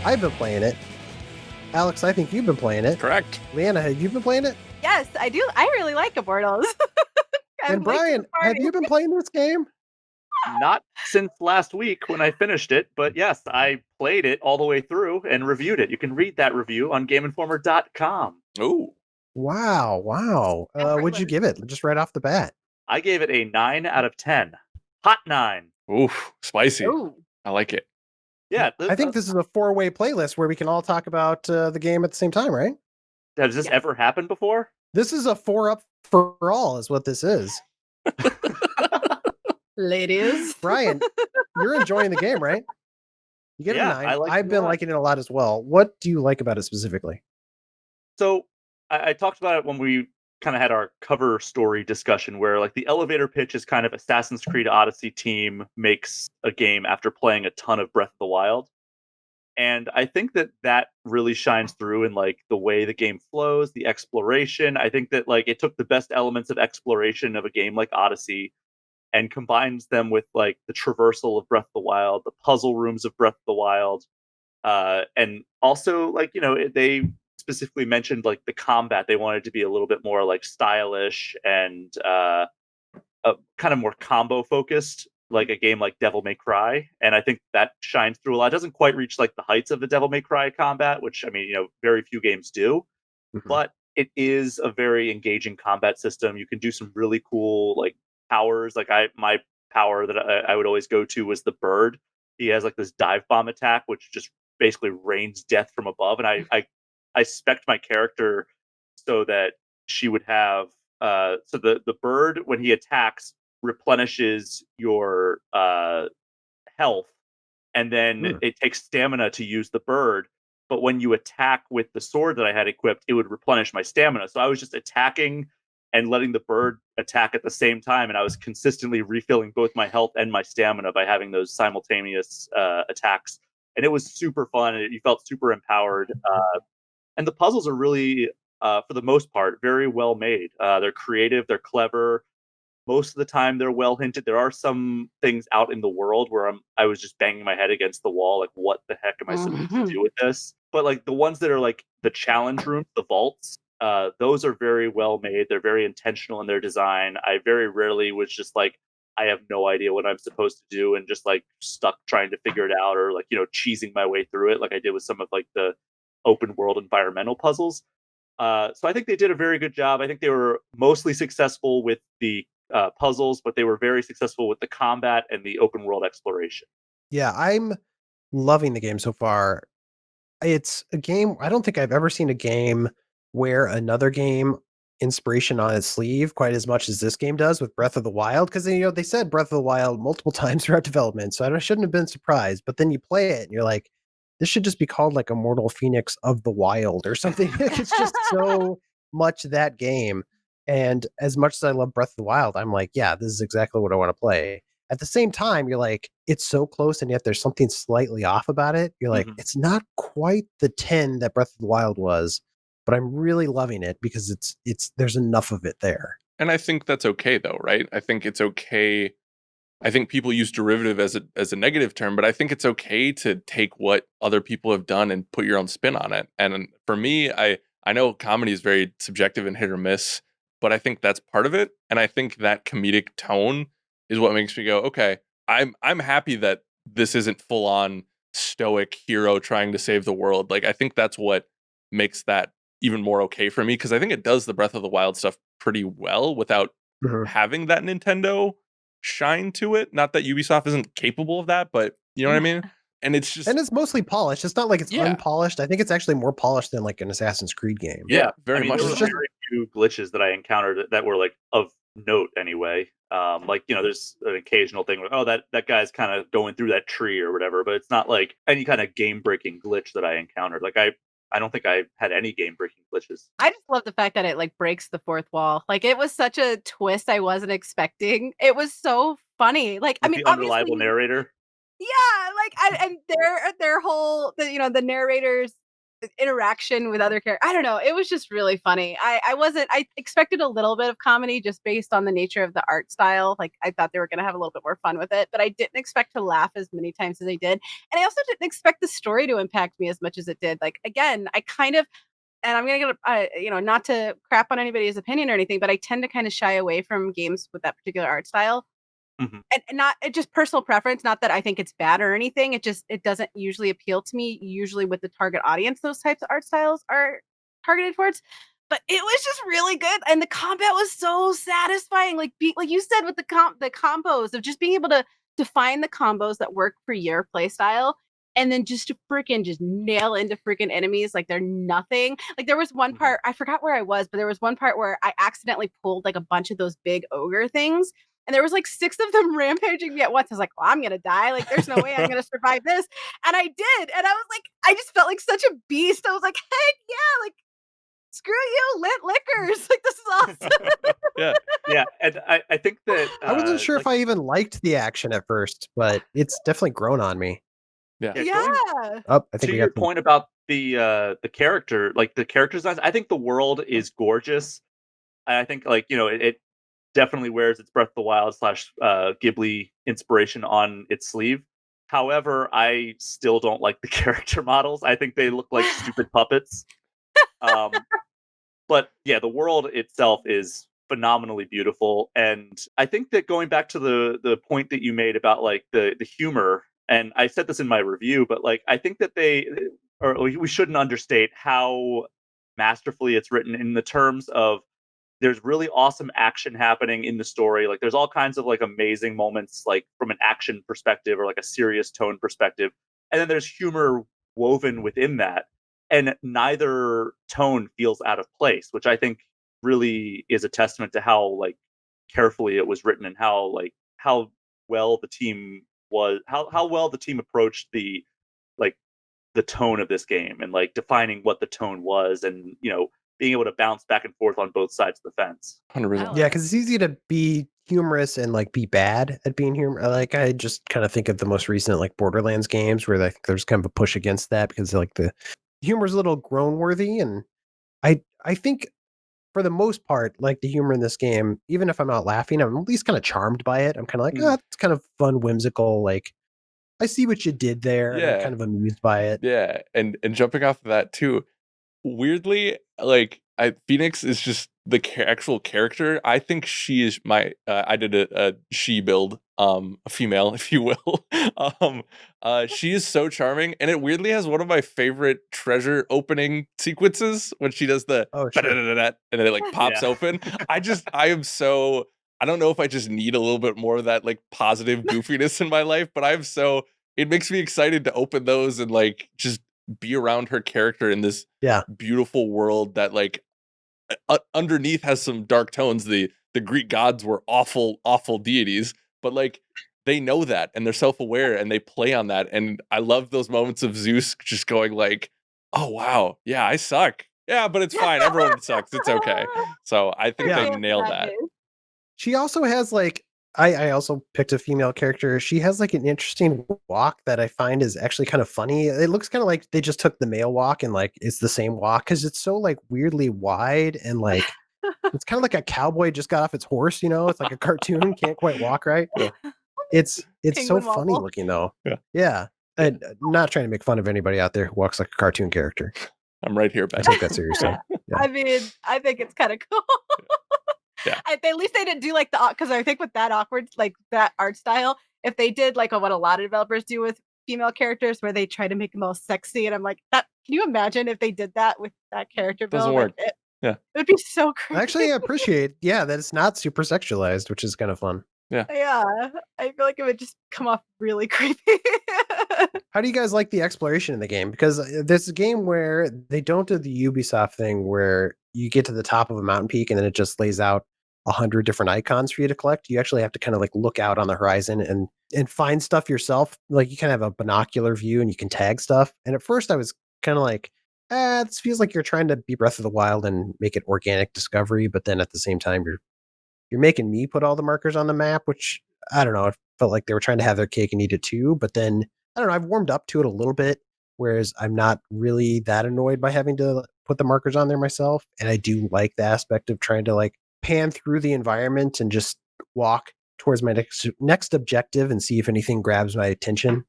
I've been playing it. Alex, I think you've been playing it. Correct. Leanna, have you been playing it? Yes, I do. I really like Immortals. And Brian, have you been playing this game? Not since last week when I finished it, but yes, I played it all the way through and reviewed it. You can read that review on GameInformer.com. Ooh. Wow. What'd you give it? Just right off the bat. I gave it a 9 out of 10. Hot 9. Oof. Spicy. Ooh. I like it. Yeah. I think this is a 4-way playlist where we can all talk about the game at the same time, right? Has this ever happened before? This is a 4-up for all is what this is. Ladies. Brian, you're enjoying the game, right? You get a 9. I've been liking it a lot as well. What do you like about it specifically? So I talked about it when we kind of had our cover story discussion where like the elevator pitch is kind of Assassin's Creed Odyssey team makes a game after playing a ton of Breath of the Wild. And I think that really shines through in like the way the game flows, the exploration. I think that like it took the best elements of exploration of a game like Odyssey and combines them with like the traversal of Breath of the Wild, the puzzle rooms of Breath of the Wild, and also like they specifically mentioned like the combat. They wanted to be a little bit more like stylish and kind of more combo focused, like a game like Devil May Cry, and I think that shines through a lot. It doesn't quite reach like the heights of the Devil May Cry combat, which I mean, very few games do, but it is a very engaging combat system. You can do some really cool like powers. Like my power that I would always go to was the bird. He has like this dive bomb attack, which just basically rains death from above, and I spec'd my character so that she would have so the bird when he attacks replenishes your health, and then it takes stamina to use the bird. But when you attack with the sword that I had equipped, it would replenish my stamina. So I was just attacking and letting the bird attack at the same time, and I was consistently refilling both my health and my stamina by having those simultaneous attacks. And it was super fun. And you felt super empowered. And the puzzles are really, for the most part, very well made. They're creative. They're clever. Most of the time, they're well hinted. There are some things out in the world where I was just banging my head against the wall, like, what the heck am I supposed to do with this? But like the ones that are like the challenge rooms, the vaults, those are very well made. They're very intentional in their design. I very rarely was just like, I have no idea what I'm supposed to do, and just like stuck trying to figure it out, or like cheesing my way through it, like I did with some of like the open world environmental puzzles. So I think they did a very good job. I think they were mostly successful with the puzzles, but they were very successful with the combat and the open world exploration. Yeah, I'm loving the game so far. It's a game, I don't think I've ever seen a game where another game inspiration on its sleeve quite as much as this game does with Breath of the Wild, because they said Breath of the Wild multiple times throughout development, so I shouldn't have been surprised. But then you play it and you're like, this should just be called like Immortal Fenyx of the Wild or something. It's just so much that game. And as much as I love Breath of the Wild, I'm like, yeah, this is exactly what I want to play. At the same time, you're like, it's so close, and yet there's something slightly off about it. You're like, it's not quite the 10 that Breath of the Wild was, but I'm really loving it because it's there's enough of it there. And I think that's okay though, right? I think it's okay. I think people use derivative as a negative term, but I think it's okay to take what other people have done and put your own spin on it. And for me, I know comedy is very subjective and hit or miss, but I think that's part of it. And I think that comedic tone is what makes me go, okay, I'm happy that this isn't full on stoic hero trying to save the world. Like I think that's what makes that even more okay for me, because I think it does the Breath of the Wild stuff pretty well without having that Nintendo shine to it. Not that Ubisoft isn't capable of that, but you know what I mean? And it's mostly polished. It's not like it's unpolished. I think it's actually more polished than like an Assassin's Creed game. Yeah, very much. There were very few glitches that I encountered that were like of note anyway. Like there's an occasional thing where that guy's kind of going through that tree or whatever, but it's not like any kind of game breaking glitch that I encountered. Like I don't think I had any game breaking glitches. I just love the fact that it like breaks the fourth wall. Like it was such a twist I wasn't expecting. It was so funny. Like I mean, the unreliable narrator. Yeah, like and their whole the narrators interaction with other characters. I don't know. It was just really funny. I expected a little bit of comedy just based on the nature of the art style. Like I thought they were going to have a little bit more fun with it, but I didn't expect to laugh as many times as I did. And I also didn't expect the story to impact me as much as it did. Like again, I kind of, and I'm going to get, not to crap on anybody's opinion or anything, but I tend to kind of shy away from games with that particular art style. Mhm. And not it just personal preference, not that I think it's bad or anything. It doesn't usually appeal to me, usually with the target audience those types of art styles are targeted towards. But it was just really good. And the combat was so satisfying. Like you said with the combos of just being able to find the combos that work for your play style and then just to freaking just nail into freaking enemies like they're nothing. Like there was one Mhm. part, I forgot where I was, but there was one part where I accidentally pulled like a bunch of those big ogre things and there was like 6 of them rampaging me at once. I was like, well, I'm gonna die. Like, there's no way I'm gonna survive this. And I did. And I was like, I just felt like such a beast. I was like, heck yeah, like screw you, lit liquors. Like, this is awesome. Yeah. Yeah, and I think that I wasn't sure if like I even liked the action at first, but it's definitely grown on me. Yeah. yeah, Yeah. going Oh, I think to we your got some. point about the character, like the character designs, I think the world is gorgeous. And I think like it definitely wears its Breath of the Wild slash Ghibli inspiration on its sleeve. However, I still don't like the character models. I think they look like stupid puppets. Um, but yeah, the world itself is phenomenally beautiful, and I think that going back to the point that you made about like the humor, and I said this in my review, but like I think that we shouldn't understate how masterfully it's written in the terms of there's really awesome action happening in the story. Like there's all kinds of like amazing moments, like from an action perspective or like a serious tone perspective. And then there's humor woven within that. And neither tone feels out of place, which I think really is a testament to how like carefully it was written and how well the team how well the team approached like the tone of this game and like defining what the tone was and being able to bounce back and forth on both sides of the fence. 100%. Oh, Yeah, because it's easy to be humorous and like be bad at being humor. Like I just kind of think of the most recent like Borderlands games where like there's kind of a push against that because like the humor's a little grown worthy, and I think for the most part, like the humor in this game, even if I'm not laughing, I'm at least kind of charmed by it. I'm kind of like, Mm. it's kind of fun, whimsical. Like I see what you did there, and I'm Yeah. kind of amused by it. Yeah. And jumping off of that too, weirdly, like Phoenix is just the actual character. I think she is my. I did a she build, a female, if you will. um, she is so charming, and it weirdly has one of my favorite treasure opening sequences when she does the Oh, sure. "ba-da-da-da-da," and then it like pops Yeah. open. I am so. I don't know if I just need a little bit more of that like positive goofiness in my life, but I'm so. It makes me excited to open those and like just be around her character in this Yeah. beautiful world that like underneath has some dark tones. The Greek gods were awful deities, but like they know that and they're self-aware and they play on that. And I love those moments of Zeus just going like, "Oh wow, yeah, I suck. Yeah, but it's fine. Everyone sucks. It's okay." So I think Yeah. they nailed that. She also has like I also picked a female character. She has like an interesting walk that I find is actually kind of funny. It looks kind of like they just took the male walk and like it's the same walk because it's so like weirdly wide and like it's kind of like a cowboy just got off its horse, you know? It's like a cartoon, can't quite walk right. Yeah. It's so Penguin funny wobble. looking though. Yeah. Yeah. And not trying to make fun of anybody out there who walks like a cartoon character. I'm right here, I Ben. take that seriously. Yeah. I mean, I think it's kind of cool. Yeah. At least they didn't do like because I think with that awkward like that art style, if they did like what a lot of developers do with female characters, where they try to make them all sexy, and I'm like, that. Can you imagine if they did that with that character Doesn't build? work. Like, Yeah. it would be so creepy. Actually, I appreciate, yeah, that it's not super sexualized, which is kind of fun. Yeah, I feel like it would just come off really creepy. How do you guys like the exploration in the game? Because there's a game where they don't do the Ubisoft thing where you get to the top of a mountain peak and then it just lays out 100 different icons for you to collect. You actually have to kind of like look out on the horizon and find stuff yourself. Like you kind of have a binocular view and you can tag stuff. And at first I was kind of like, this feels like you're trying to be Breath of the Wild and make it organic discovery, but then at the same time you're making me put all the markers on the map, which I don't know. It felt like they were trying to have their cake and eat it too. But then I don't know. I've warmed up to it a little bit. whereas I'm not really that annoyed by having to put the markers on there myself. And I do like the aspect of trying to like pan through the environment and just walk towards my next objective and see if anything grabs my attention.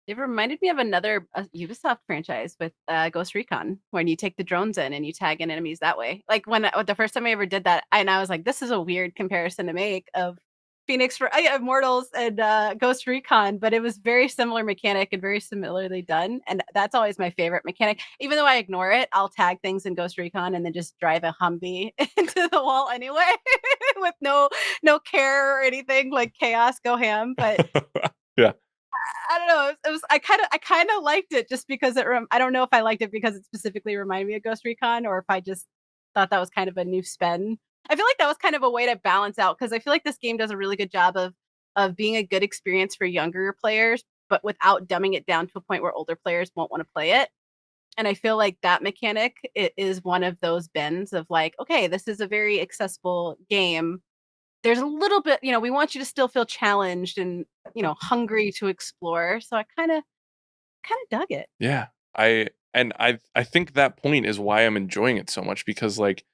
It reminded me of another Ubisoft franchise with Ghost Recon, when you take the drones in and you tag in enemies that way. Like when the first time I ever did that, I was like, this is a weird comparison to make of Immortals and Ghost Recon, but it was very similar mechanic and very similarly done. And that's always my favorite mechanic. Even though I ignore it, I'll tag things in Ghost Recon and then just drive a Humvee into the wall anyway, with no care or anything, like chaos, go ham. But Yeah. I don't know. It was I kind of liked it just because I don't know if I liked it because it specifically reminded me of Ghost Recon, or if I just thought that was kind of a new spin. I feel like that was kind of a way to balance out, because I feel like this game does a really good job of being a good experience for younger players, but without dumbing it down to a point where older players won't want to play it. And I feel like that mechanic, it is one of those bends of like, okay, this is a very accessible game. There's a little bit, we want you to still feel challenged and, hungry to explore. So I kind of dug it. Yeah. I think that point is why I'm enjoying it so much, because like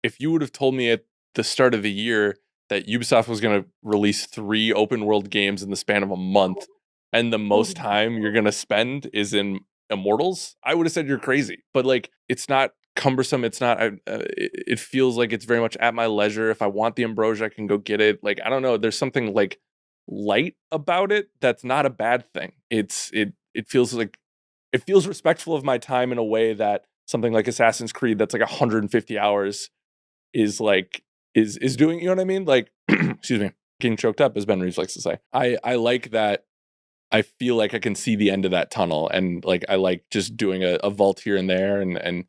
if you would have told me at the start of the year that Ubisoft was going to release 3 open world games in the span of a month, and the most time you're going to spend is in Immortals, I would have said you're crazy. But like, it's not cumbersome. It's not, it feels like it's very much at my leisure. If I want the ambrosia, I can go get it. Like, I don't know. There's something like light about it that's not a bad thing. It feels like, it feels respectful of my time in a way that something like Assassin's Creed that's like 150 hours is like is doing. You know what I mean? Like, excuse me, getting choked up, as Ben Reeves likes to say. I like that. I feel like I can see the end of that tunnel, and like I like just doing a vault here and there, and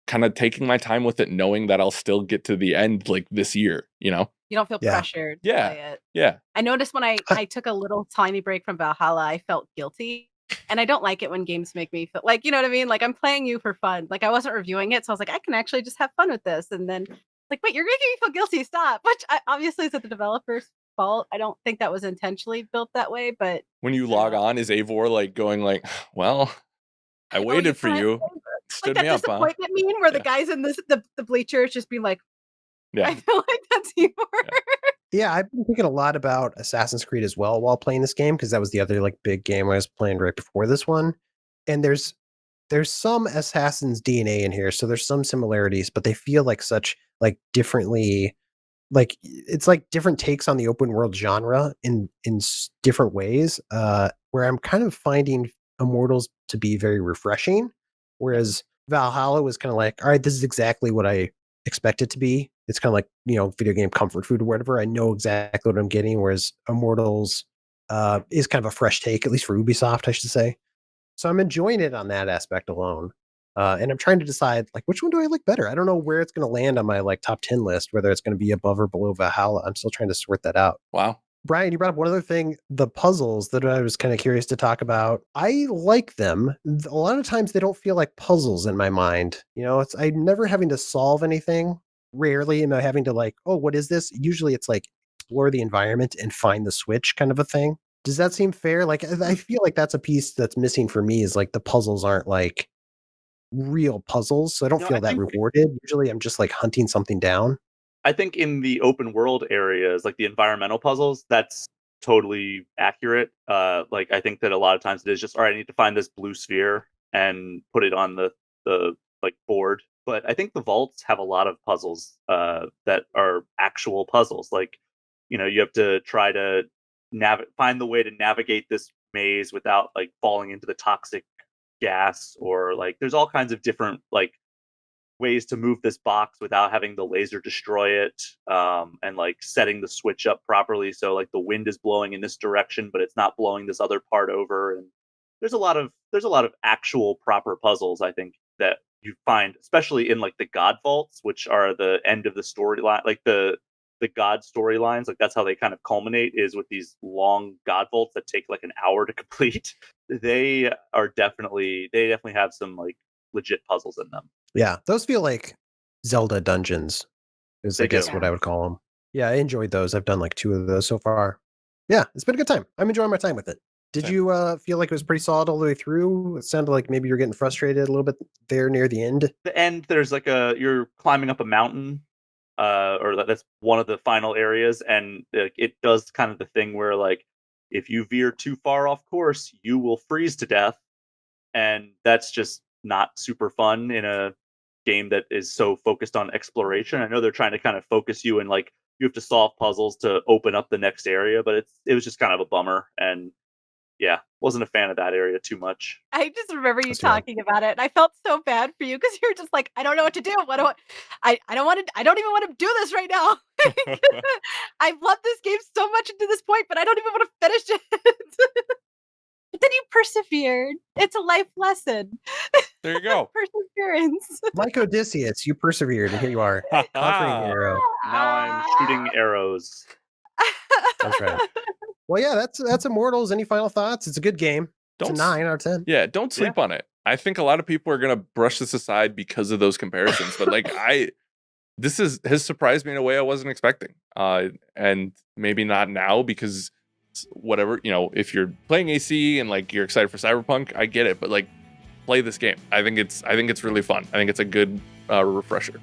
kind of taking my time with it, knowing that I'll still get to the end like this year. You know? You don't feel pressured to play it. Yeah. I noticed when I took a little tiny break from Valhalla, I felt guilty. And I don't like it when games make me feel like, you know what I mean? Like, I'm playing you for fun. Like, I wasn't reviewing it, so I was like, I can actually just have fun with this. And then, like, wait, you're making me feel guilty. Stop. Which obviously is at the developer's fault. I don't think that was intentionally built that way. But when you log on, is Eivor like going like, well, I waited for you. Stood like me that up, huh? disappointment meme where the guys in the bleachers just being like, Yeah. I feel like that's Eivor. Yeah, I've been thinking a lot about Assassin's Creed as well while playing this game, because that was the other like big game I was playing right before this one. And there's some Assassin's DNA in here, so there's some similarities, but they feel like such like differently, like it's like different takes on the open world genre in different ways. Where I'm kind of finding Immortals to be very refreshing, whereas Valhalla was kind of like, all right, this is exactly what I expect it to be. It's kind of like, video game comfort food or whatever. I know exactly what I'm getting, whereas Immortals is kind of a fresh take, at least for Ubisoft, I should say. So I'm enjoying it on that aspect alone. And I'm trying to decide like which one do I like better. I don't know where it's going to land on my like top 10 list, whether it's going to be above or below Valhalla. I'm still trying to sort that out. Wow. Brian, you brought up one other thing, the puzzles that I was kind of curious to talk about. I like them. A lot of times they don't feel like puzzles in my mind. I'm never having to solve anything. Rarely am I having to like, oh, what is this? Usually it's like explore the environment and find the switch kind of a thing. Does that seem fair? Like, I feel like that's a piece that's missing for me, is like the puzzles aren't like real puzzles. So I don't feel that rewarded. Usually I'm just like hunting something down. I think in the open world areas, like the environmental puzzles, that's totally accurate. Like I think that a lot of times it is just, all right, I need to find this blue sphere and put it on the like board. But I think the vaults have a lot of puzzles that are actual puzzles. Like, you have to try to find the way to navigate this maze without like falling into the toxic gas, or like there's all kinds of different like ways to move this box without having the laser destroy it, and like setting the switch up properly so like the wind is blowing in this direction but it's not blowing this other part over. And there's a lot of actual proper puzzles, I think, that you find especially in like the god vaults, which are the end of the storyline, like the god storylines. Like that's how they kind of culminate, is with these long god vaults that take like an hour to complete. They definitely have some like legit puzzles in them. Yeah, those feel like Zelda dungeons, is I guess what I would call them. Yeah, I enjoyed those. I've done like 2 of those so far. Yeah, it's been a good time. I'm enjoying my time with it. Did Same. you feel like it was pretty solid all the way through? It sounded like maybe you're getting frustrated a little bit there near the end. The end, there's like you're climbing up a mountain, or that's one of the final areas, and it does kind of the thing where like if you veer too far off course, you will freeze to death, and that's just not super fun in a game that is so focused on exploration. I know they're trying to kind of focus you and like you have to solve puzzles to open up the next area, but it was just kind of a bummer, and yeah, wasn't a fan of that area too much. I just remember you That's fair. talking about it, and I felt so bad for you because you were just like, I don't know what to do. What do I don't want to. I don't even want to do this right now. I've loved this game so much to this point, but I don't even want to finish it. But then you persevered. It's a life lesson. There you go. Perseverance. Like Odysseus, you persevered, and here you are, conquering the arrow. Now I'm shooting arrows. That's right. Well, yeah, that's Immortals. Any final thoughts? It's a good game. It's a Don't 9 out of 10. Yeah, don't sleep on it. I think a lot of people are gonna brush this aside because of those comparisons, but like this has surprised me in a way I wasn't expecting. And maybe not now because whatever, if you're playing AC and like you're excited for Cyberpunk, I get it, but like play this game. I think it's really fun. I think it's a good refresher.